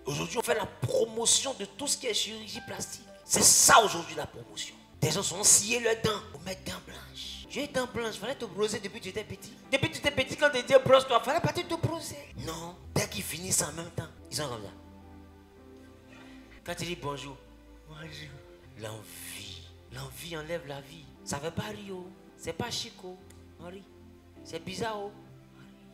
Aujourd'hui, on fait la promotion de tout ce qui est chirurgie plastique. C'est ça aujourd'hui la promotion. Des gens sont sciés leurs dents pour mettre dents blanches. J'ai dents blanches, fallait te brosser depuis que tu étais petit. Depuis que tu étais petit, quand tu disais brosse-toi, fallait pas te brosser. Non, dès qu'ils finissent en même temps, ils sont comme ça. Quand tu dis bonjour, bonjour. L'envie enlève la vie. Ça veut pas rire, c'est pas chico, Henri. C'est bizarre.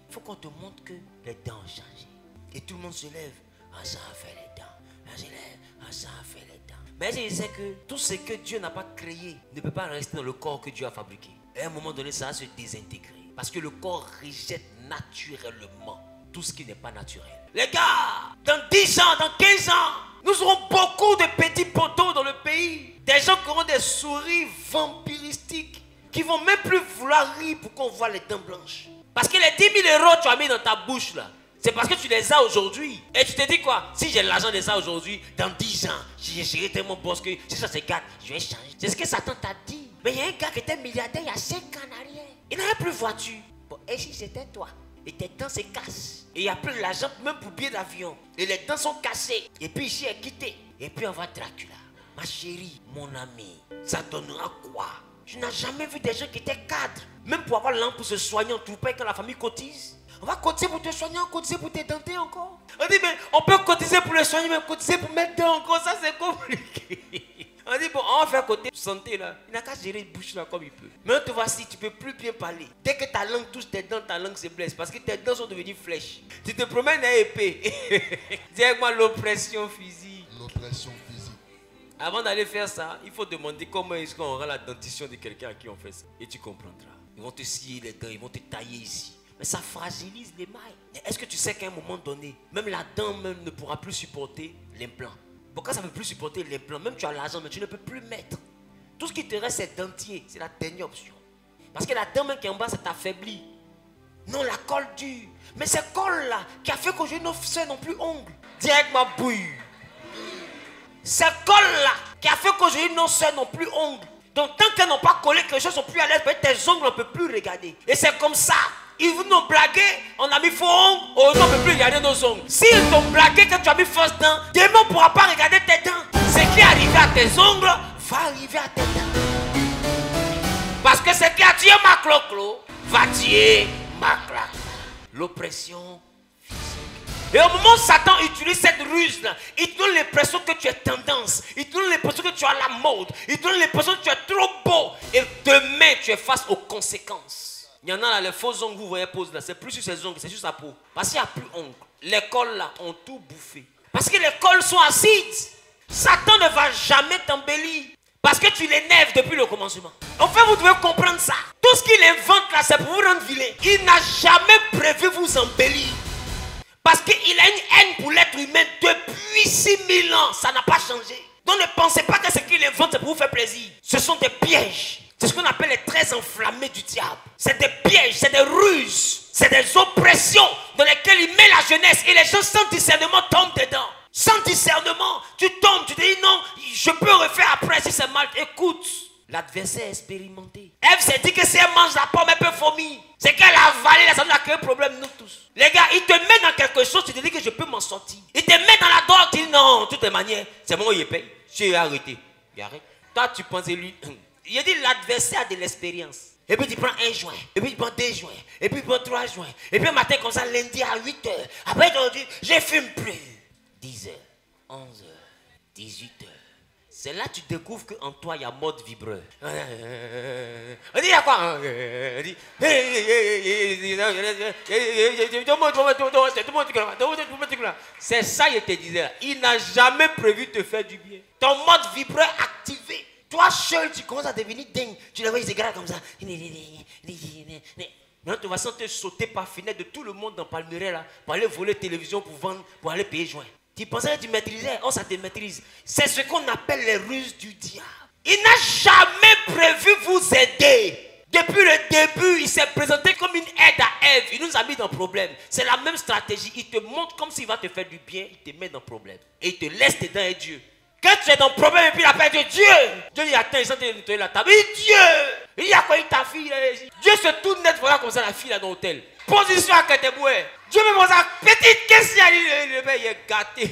Il faut qu'on te montre que les dents ont changé. Et tout le monde se lève. Ah, ça a fait les dents. Là, je lève. Ah, ça a fait les dents. Mais je sais que tout ce que Dieu n'a pas créé ne peut pas rester dans le corps que Dieu a fabriqué. Et à un moment donné, ça va se désintégrer. Parce que le corps rejette naturellement tout ce qui n'est pas naturel. Les gars, dans 10 ans, dans 15 ans, nous aurons beaucoup de petits poteaux dans le pays. Des gens qui auront des souris vampiristiques qui vont même plus vouloir rire pour qu'on voit les dents blanches. Parce que les 10 000 euros que tu as mis dans ta bouche là, c'est parce que tu les as aujourd'hui. Et tu te dis quoi? Si j'ai l'argent de ça aujourd'hui, dans 10 ans, je serai tellement boss que si ça se gâte, je vais changer. C'est ce que Satan t'a dit. Mais il y a un gars qui était milliardaire il y a 5 ans en arrière. Il n'avait plus de voiture. Bon, et si c'était toi? Et tes dents se cassent. Et il n'y a plus l'argent même pour billet d'avion. Et les dents sont cassées. Et puis ici est quitté. Et puis on voit Dracula. Ma chérie, mon ami, ça donnera quoi? Tu n'as jamais vu des gens qui étaient cadres. Même pour avoir l'argent pour se soigner, tu payes quand la famille cotise. On va cotiser pour te soigner, cotiser pour te denter encore. On dit, mais on peut cotiser pour le soigner, mais cotiser pour mettre dents encore, ça c'est compliqué. On dit, bon, on va faire côté santé là. Il n'a qu'à gérer une bouche là comme il peut. Mais tu vois, si tu ne peux plus bien parler. Dès que ta langue touche tes dents, ta langue se blesse. Parce que tes dents sont devenues flèches. Tu te promènes à épée. Dis avec moi l'oppression physique. L'oppression physique. Avant d'aller faire ça, il faut demander comment est-ce qu'on aura la dentition de quelqu'un à qui on fait ça. Et tu comprendras. Ils vont te scier les dents, ils vont te tailler ici. Mais ça fragilise les mailles. Est-ce que tu sais qu'à un moment donné, même la dent même ne pourra plus supporter l'implant? Pourquoi ça ne peut plus supporter l'implant? Même tu as l'argent, mais tu ne peux plus mettre. Tout ce qui te reste, c'est dentier. C'est la dernière option. Parce que la dent même qui est en bas, ça t'affaiblit. Non, la colle dure. Mais cette colle-là, qui a fait que je n'ai plus ongles. Dis avec ma bouille. Cette colle-là, qui a fait que je n'ai plus ongles. Donc tant qu'elles n'ont pas collé quelque chose, ils ne sont plus à l'aise. Tes ongles, on ne peut plus regarder. Et c'est comme ça. Ils nous ont blagué, on a mis faux ongles, on ne peut plus regarder nos ongles. S'ils t'ont blagué que tu as mis fausse dents, demain on ne pourra pas regarder tes dents. Ce qui est arrivé à tes ongles va arriver à tes dents. Parce que ce qui a tué ma cloclo va tuer ma claque. L'oppression physique. Et au moment où Satan utilise cette ruse-là, il te donne l'impression que tu es tendance, il te donne l'impression que tu as la mode, il te donne l'impression que tu es trop beau. Et demain tu es face aux conséquences. Il y en a là, les faux ongles, vous voyez, pose là, c'est plus sur ses ongles, c'est sur sa peau. Parce qu'il n'y a plus d'ongles. Les cols là ont tout bouffé. Parce que les cols sont acides. Satan ne va jamais t'embellir. Parce que tu l'énerves depuis le commencement. Enfin, vous devez comprendre ça. Tout ce qu'il invente là, c'est pour vous rendre vilain. Il n'a jamais prévu vous embellir. Parce qu'il a une haine pour l'être humain depuis 6000 ans. Ça n'a pas changé. Donc ne pensez pas que ce qu'il invente, c'est pour vous faire plaisir. Ce sont des pièges. C'est ce qu'on appelle les traits enflammés du diable. C'est des pièges, c'est des ruses, c'est des oppressions dans lesquelles il met la jeunesse. Et les gens sans discernement tombent dedans. Sans discernement, tu tombes, tu te dis non, je peux refaire après si c'est mal. Écoute, l'adversaire expérimenté. Ève s'est dit que si elle mange la pomme, elle peut vomir. C'est qu'elle a avalé, ça nous a créé un problème, nous tous. Les gars, il te met dans quelque chose, tu te dis que je peux m'en sortir. Il te met dans la drogue, tu dis non, de toutes les manières, c'est moi qui paye. Je vais arrêter. Il arrête. Toi, tu penses lui. Il dit l'adversaire de l'expérience. Et puis tu prends 1 juin, et puis tu prends 2 juin, et puis tu prends 3 juin. Et puis un matin comme ça, lundi à 8 h. Après tu dis, je fume plus. 10 h, 11 h, 18 h. C'est là que tu découvres qu'en toi, il y a mode vibreur. On dit, il y a quoi? C'est ça qu'il te disait là. Il n'a jamais prévu de te faire du bien. Ton mode vibreur activé. Toi seul, tu commences à devenir dingue. Tu les vois, ils se gardent comme ça. Maintenant, tu vas sentir sauter par fenêtre de tout le monde dans Palmyra là, pour aller voler télévision, pour vendre, pour aller payer joint. Tu pensais que tu maîtrisais, oh ça te maîtrise. C'est ce qu'on appelle les ruses du diable. Il n'a jamais prévu vous aider. Depuis le début, il s'est présenté comme une aide à Ève. Il nous a mis dans le problème. C'est la même stratégie. Il te montre comme s'il va te faire du bien, il te met dans le problème. Et il te laisse dedans et Dieu. Quand tu es dans le problème et puis il appelle Dieu, Dieu dit attends, il s'est nettoyer la table. Il dit Dieu, Il y a quoi ta fille là? Dieu se tourne net, voilà comme ça la fille là dans l'hôtel. Position à Kateboué. Dieu me montre petite question. Le père il est gâté.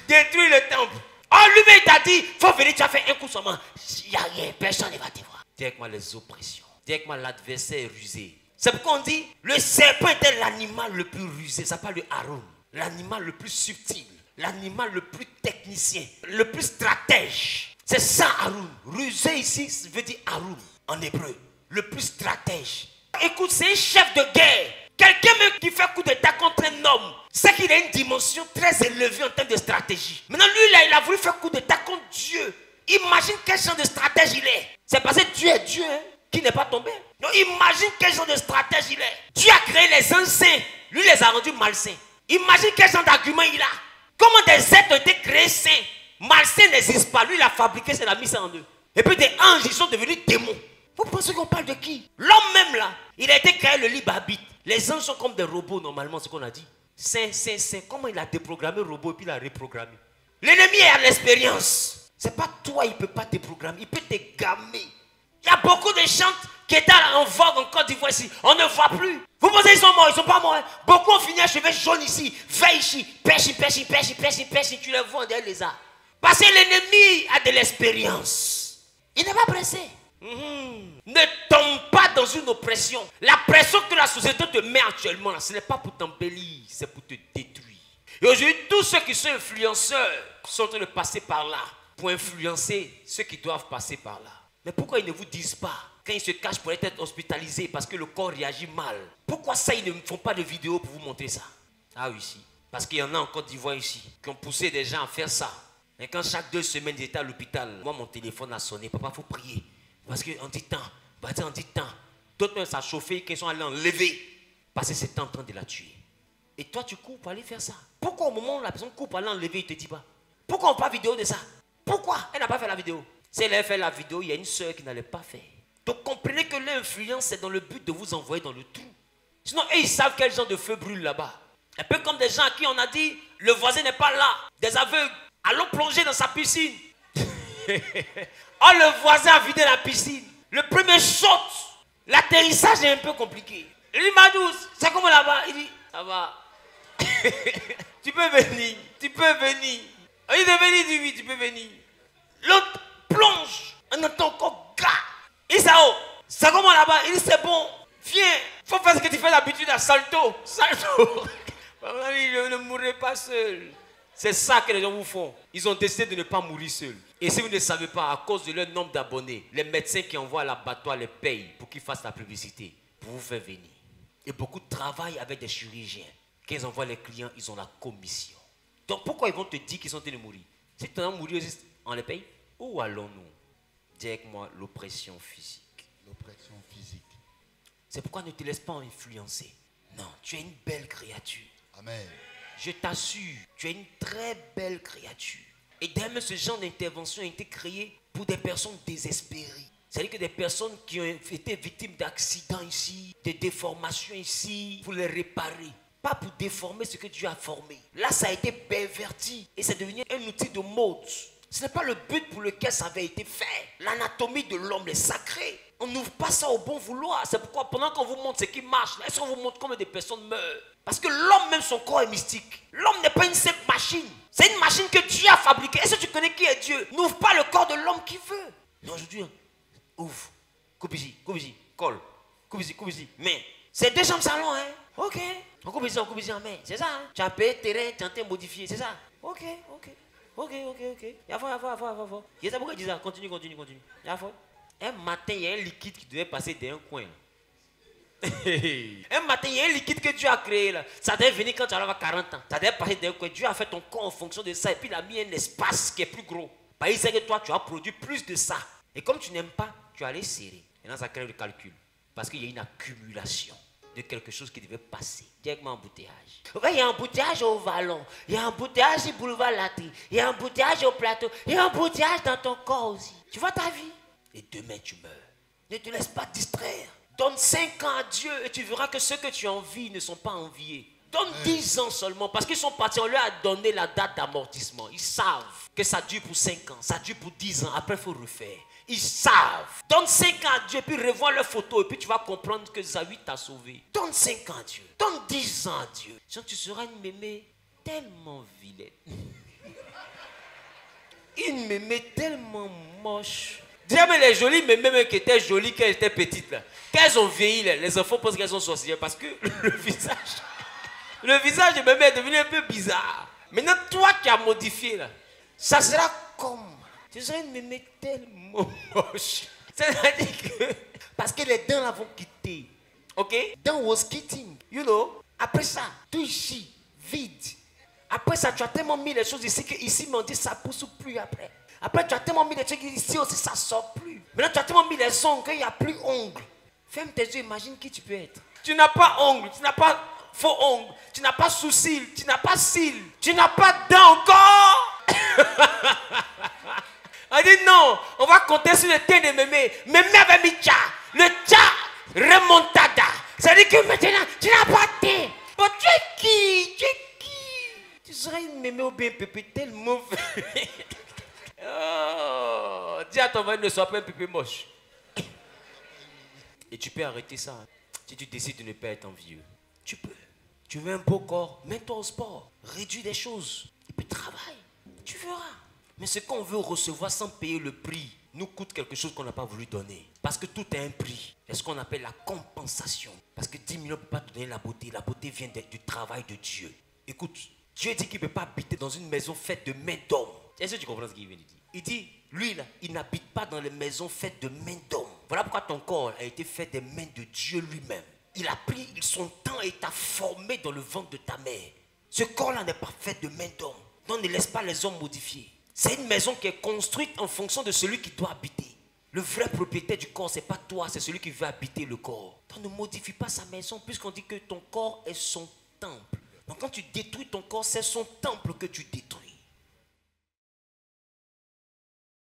Détruis le temple. Oh, lui-même il t'a dit, faut venir, tu as fait un coup seulement. Il n'y a rien, personne ne va te voir. Dis avec moi les oppressions. Dis avec moi l'adversaire est rusé. C'est pourquoi on dit, le serpent était l'animal le plus rusé. Ça parle de Haroun. L'animal le plus subtil. L'animal le plus technicien. Le plus stratège. C'est ça Haroun. Rusé ici veut dire Haroun en hébreu. Le plus stratège. Écoute, c'est un chef de guerre. Quelqu'un même qui fait coup d'état contre un homme, c'est qu'il a une dimension très élevée en termes de stratégie. Maintenant, lui, là, il a voulu faire coup d'état contre Dieu. Imagine quel genre de stratège il est. C'est parce que Dieu est Dieu, hein, qui n'est pas tombé. Donc, imagine quel genre de stratège il est. Dieu a créé les anges saints. Lui, les a rendus malsains. Imagine quel genre d'argument il a. Comment des êtres ont été créés saints. Malsains n'existent pas. Lui, il a fabriqué, c'est la mise en eux. Et puis des anges, ils sont devenus démons. Vous pensez qu'on parle de qui? L'homme même là, il a été créé le libre arbitre. Les anges sont comme des robots normalement, c'est ce qu'on a dit. Saint. Comment il a déprogrammé le robot et puis il a reprogrammé? L'ennemi a l'expérience. C'est pas toi, il ne peut pas te programmer, il peut te gammer. Il y a beaucoup de chantes qui étaient en vogue en Côte d'Ivoire ici. On ne voit plus. Vous pensez qu'ils sont morts, ils ne sont pas morts. Hein? Beaucoup ont fini à cheveux jaunes ici, verts ici, pêche, tu les vois derrière les arts. Parce que l'ennemi a de l'expérience. Il n'est pas pressé. Ne tombe pas dans une oppression. La pression que la société te met actuellement, là, ce n'est pas pour t'embellir, c'est pour te détruire. Et aujourd'hui, tous ceux qui sont influenceurs sont en train de passer par là pour influencer ceux qui doivent passer par là. Mais pourquoi ils ne vous disent pas, quand ils se cachent pour être hospitalisés parce que le corps réagit mal, pourquoi ça, ils ne font pas de vidéo pour vous montrer ça? Ah oui, si. Parce qu'il y en a en Côte d'Ivoire ici qui ont poussé des gens à faire ça. Et quand chaque 2 semaines ils étaient à l'hôpital, moi mon téléphone a sonné, papa, il faut prier. Parce qu'en dit temps, en dit temps, d'autres même ça a chauffé, qu'ils sont allés enlever. Parce que c'est en train de la tuer. Et toi tu cours pour aller faire ça. Pourquoi au moment où la personne court pour aller enlever, il ne te dit pas? Pourquoi on ne fait pas vidéo de ça? Pourquoi elle n'a pas fait la vidéo? Si elle avait fait la vidéo, il y a une soeur qui n'allait pas faire. Donc comprenez que l'influence c'est dans le but de vous envoyer dans le trou. Sinon, ils savent quel genre de feu brûle là-bas. Un peu comme des gens à qui on a dit, le voisin n'est pas là. Des aveugles, allons plonger dans sa piscine. Oh, le voisin a vidé la piscine. Le premier shot, l'atterrissage est un peu compliqué. Il dit, Madou, c'est comment là-bas? Il dit, ça va. Tu peux venir, tu peux venir. Il dit, venir, il dit, oui, tu peux venir. L'autre plonge, on entend encore gars. Il dit, oh, c'est comment là-bas? Il dit, c'est bon, viens, faut faire ce que tu fais d'habitude à salto. Salto. Je ne mourrai pas seul. C'est ça que les gens vous font. Ils ont décidé de ne pas mourir seuls. Et si vous ne savez pas, à cause de leur nombre d'abonnés, les médecins qui envoient à l'abattoir les payent pour qu'ils fassent la publicité, pour vous faire venir. Et beaucoup travaillent avec des chirurgiens. Quand ils envoient les clients, ils ont la commission. Donc pourquoi ils vont te dire qu'ils sont en train de mourir? Si tu en as mourir, on les paye? Où allons-nous? Dis avec moi l'oppression physique. L'oppression physique. C'est pourquoi ne te laisse pas influencer. Non, tu es une belle créature. Amen. Je t'assure, tu es une très belle créature. Et d'ailleurs, ce genre d'intervention a été créé pour des personnes désespérées. C'est-à-dire que des personnes qui ont été victimes d'accidents ici, de déformations ici, pour les réparer. Pas pour déformer ce que Dieu a formé. Là, ça a été perverti et c'est devenu un outil de mode. Ce n'est pas le but pour lequel ça avait été fait. L'anatomie de l'homme est sacrée. On n'ouvre pas ça au bon vouloir. C'est pourquoi pendant qu'on vous montre ce qui marche, est-ce qu'on vous montre combien de personnes meurent? Parce que l'homme même, son corps est mystique. L'homme n'est pas une simple machine. C'est une machine que Dieu a fabriquée. Est-ce que tu connais qui est Dieu? N'ouvre pas le corps de l'homme qui veut. Mais aujourd'hui, ouvre. Coupe ici, colle. Coupe ici, mais c'est 2 chambres salon, hein? Ok. On coupe ici, en main. C'est ça, hein? Tu as payé terrain, tu as été modifié, c'est ça? Ok. Y'a faut. Il y a pourquoi il dit ça? Continue. Y'a faut. Un matin, il y a un liquide qui devait passer d'un coin. Un matin, il y a un liquide que Dieu a créé là. Ça devait venir quand tu arrives à 40 ans. Ça devait passer d'un coin. Dieu a fait ton corps en fonction de ça. Et puis il a mis un espace qui est plus gros. Parce qu'il sait que toi, tu as produit plus de ça. Et comme tu n'aimes pas, tu as les serrer. Et là, ça crée le calcul. Parce qu'il y a une accumulation de quelque chose qui devait passer. Directement embouteillage. Ouais, il y a un embouteillage au Vallon. Il y a un embouteillage au boulevard Latry. Il y a un embouteillage au plateau. Il y a un embouteillage dans ton corps aussi. Tu vois ta vie. Et demain, tu meurs. Ne te laisse pas distraire. Donne 5 ans à Dieu et tu verras que ceux que tu envies ne sont pas enviés. Donne 10 ans seulement parce qu'ils sont partis, on leur a donné la date d'amortissement. Ils savent que ça dure pour 5 ans, ça dure pour 10 ans. Après, il faut refaire. Ils savent. Donne 5 ans à Dieu, puis revois leurs photos, et puis tu vas comprendre que Zawi t'a sauvé. Donne 5 ans à Dieu. Donne 10 ans à Dieu. Sinon, tu seras une mémé tellement vilaine. Une mémé tellement moche. Déjà, mais les jolies mémés même qui étaient jolies quand elles étaient petites, là. Quand elles ont vieilli, là, les enfants pensent qu'elles sont sorcières parce que le visage de mémé est devenu un peu bizarre. Maintenant, toi qui as modifié, là, ça sera comme. Tu seras une mémé tellement moche. C'est-à-dire que. Parce que les dents là vont quitter. Ok? Dents was quitting. You know? Après ça, tout ici, vide. Après ça, tu as tellement mis les choses ici que ici, on dit ça pousse plus après. Après, tu as tellement mis les trucs ici aussi, ça sort plus. Maintenant, tu as tellement mis les ongles qu'il n'y a plus ongles. Ferme tes yeux, imagine qui tu peux être. Tu n'as pas ongles, tu n'as pas faux ongles, tu n'as pas sourcils, tu n'as pas cils, tu n'as pas dents encore. Elle dit non, on va compter sur le teint de mémé. Mémé avait mis tcha. Le tcha remontada. Ça dit que maintenant, tu n'as pas de teint. Oh, tu es qui? Tu es qui? Tu serais une mémé ou bien pépé tellement. Oh, dis à ton mari, ne sois pas un pépé moche. Et tu peux arrêter ça. Si tu décides de ne pas être envieux, tu peux. Tu veux un beau corps, mets-toi au sport. Réduis des choses. Et puis travaille. Tu verras. Mais ce qu'on veut recevoir sans payer le prix nous coûte quelque chose qu'on n'a pas voulu donner. Parce que tout a un prix. C'est ce qu'on appelle la compensation. Parce que 10 millions ne peuvent pas te donner la beauté. La beauté vient du travail de Dieu. Écoute, Dieu dit qu'il ne peut pas habiter dans une maison faite de mains d'hommes. Est-ce que tu comprends ce qu'il vient de dire? Il dit, lui là, il n'habite pas dans les maisons faites de mains d'hommes. Voilà pourquoi ton corps a été fait des mains de Dieu lui-même. Il a pris son temps et t'a formé dans le ventre de ta mère. Ce corps-là n'est pas fait de mains d'hommes. Donc ne laisse pas les hommes modifier. C'est une maison qui est construite en fonction de celui qui doit habiter. Le vrai propriétaire du corps, ce n'est pas toi, c'est celui qui veut habiter le corps. Donc ne modifie pas sa maison puisqu'on dit que ton corps est son temple. Donc quand tu détruis ton corps, c'est son temple que tu détruis.